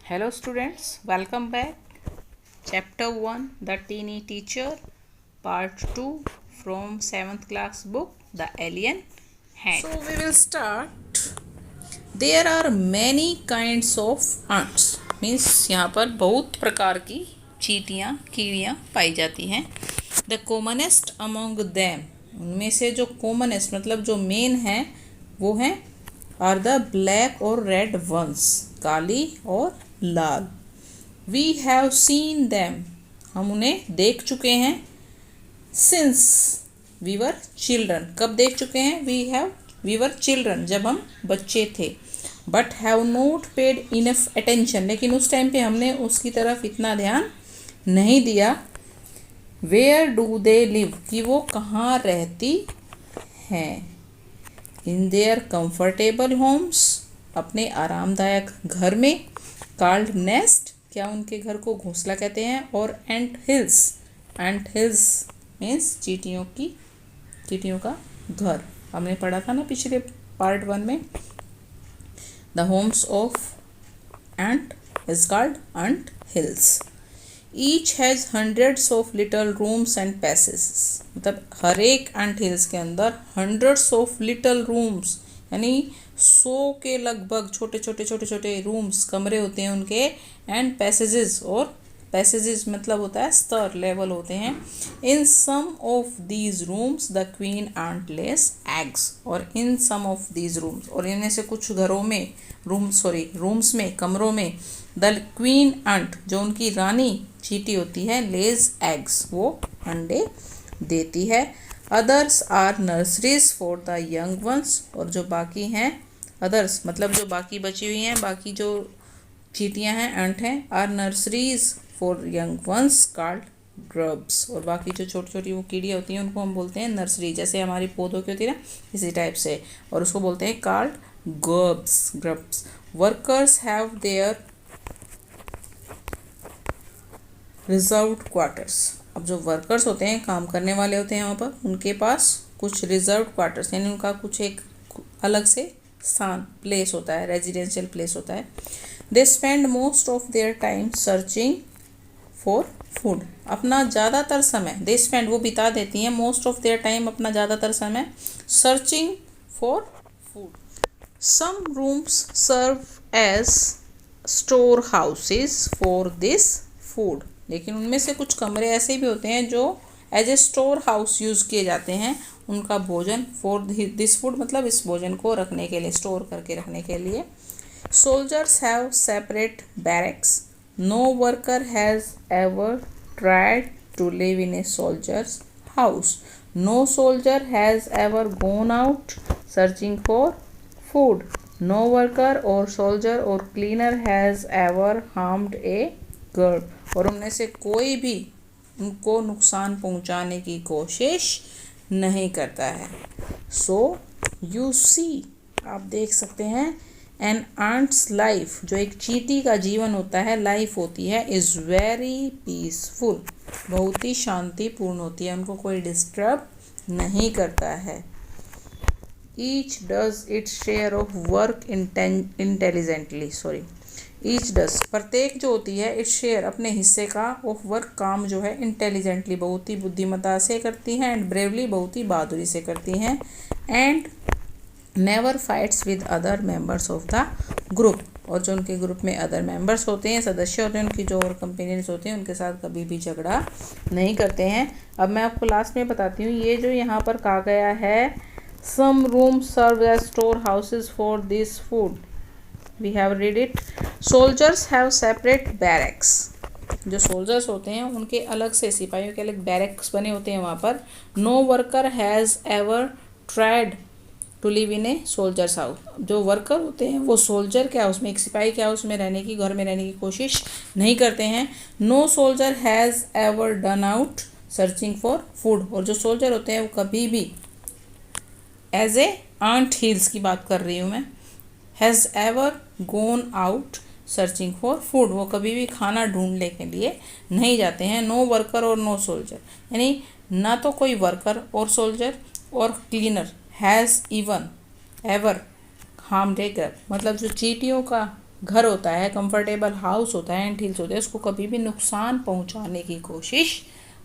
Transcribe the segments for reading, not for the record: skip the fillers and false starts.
Hello students, welcome back. Chapter 1 The Teeny Teacher, Part 2 from 7th class book The Alien Hand. So we will start. There are many kinds of ants. Means यहाँ पर बहुत प्रकार की चींटियाँ कीड़ियाँ पाई जाती हैं. The commonest among them, उनमें से जो commonest मतलब जो मेन है वो हैं आर द ब्लैक और रेड वंस, काली और लाल. वी हैव सीन दैम, हम उन्हें देख चुके हैं. सिंस वी वर चिल्ड्रन, कब देख चुके हैं? वी वर चिल्ड्रन, जब हम बच्चे थे. But have not paid enough attention, लेकिन उस टाइम पे हमने उसकी तरफ इतना ध्यान नहीं दिया. वेयर डू दे लिव, कि वो कहाँ रहती हैं. इन देयर कंफर्टेबल होम्स, अपने आरामदायक घर में. कॉल्ड नेस्ट, क्या उनके घर को घोंसला कहते हैं. और एंट हिल्स मीन्स चींटियों का घर. हमने पढ़ा था ना पिछले पार्ट 1 में. The homes of ant is called ant hills. Each has hundreds of little rooms and passage, मतलब हर एक एंट हिल्स के अंदर हंड्रेड्स ऑफ लिटल रूम्स यानी 100 के लगभग छोटे छोटे रूम्स कमरे होते हैं उनके. एंड पैसेजेस, और पैसेजेस मतलब होता है स्तर, लेवल होते हैं. In some of these rooms the queen ant lays eggs, और in some of these rooms, और इनमें से कुछ घरों में रूम्स में, कमरों में द क्वीन एंट, जो उनकी रानी चींटी होती है, लेज एग्स, वो अंडे देती है. Others are nurseries for the young ones, और जो बाकी हैं अदर्स मतलब जो बाकी बची हुई हैं, बाकी जो चींटियां हैं, एंट हैं, are nurseries for young ones called grubs, और बाकी जो छोटी छोटी वो कीड़ियाँ होती हैं उनको हम बोलते हैं नर्सरी, जैसे हमारी पौधों की होती है ना, इसी टाइप से, और उसको बोलते हैं called grubs. Workers have their reserved quarters, अब जो वर्कर्स होते हैं, काम करने वाले होते हैं वहाँ पर, उनके पास कुछ रिजर्व्ड क्वार्टर्स यानी उनका कुछ एक अलग से स्थान, प्लेस होता है, रेजिडेंशियल प्लेस होता है. They spend most of their time searching for food, अपना ज़्यादातर समय, दे स्पेंड वो बिता देती हैं, मोस्ट ऑफ देयर टाइम अपना ज़्यादातर समय searching for food. Some rooms serve as store houses for this food, लेकिन उनमें से कुछ कमरे ऐसे भी होते हैं जो as a store house use किए जाते हैं उनका भोजन, फॉर दिस फूड मतलब इस भोजन को रखने के लिए, स्टोर करके रखने के लिए. Soldiers have separate barracks, no worker has ever tried to live in a soldiers house. No soldier has ever gone out searching for food. No worker और सोल्जर और cleaner has ever harmed a girl, और उनमें से कोई भी उनको नुकसान पहुंचाने की कोशिश नहीं करता है. सो यू सी, आप देख सकते हैं, एन एंट्स लाइफ, जो एक चींटी का जीवन होता है, लाइफ होती है, इज़ वेरी पीसफुल, बहुत ही शांतिपूर्ण होती है, उनको कोई डिस्टर्ब नहीं करता है. Each does its share of work intelligently, each does प्रत्येक जो होती है, इट्स शेयर अपने हिस्से का, ऑफ वर्क काम जो है, इंटेलिजेंटली बहुत ही बुद्धिमत्ता से करती हैं, एंड ब्रेवली बहुत ही बहादुरी से करती हैं. And never fights with other members of the group, और जो उनके ग्रुप में अदर मेंबर्स होते हैं, सदस्य होते हैं, उनकी जो और कंपेनियंस होते हैं, उनके साथ कभी भी झगड़ा नहीं करते हैं. अब मैं आपको लास्ट में बताती हूँ, ये जो यहाँ पर कहा गया है, some room serve as store houses for this food, we have read it. Soldiers have separate barracks, जो सोल्जर्स होते हैं उनके अलग से, सिपाहियों के अलग बैरक्स बने होते हैं वहाँ पर. No worker has ever tried to live in a soldiers house, जो वर्कर होते हैं वो सोल्जर के हाउस में, एक सिपाही के हाउस में रहने की, घर में रहने की कोशिश नहीं करते हैं. No soldier has ever done out searching for food, और जो सोल्जर होते हैं वो कभी भी, एज ए एंट हिल्स की बात कर रही हूँ मैं, has ever gone out searching for food, वो कभी भी खाना ढूंढने के लिए नहीं जाते हैं. नो वर्कर और नो सोल्जर, यानी ना तो कोई वर्कर और सोल्जर और cleaner has even ever harmed a girl, मतलब जो चींटियों का घर होता है, कंफर्टेबल हाउस होता है, एंट हिल्स होते हैं, उसको कभी भी नुकसान पहुंचाने की कोशिश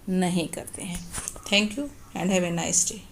नहीं करते हैं। Thank you and have a nice day.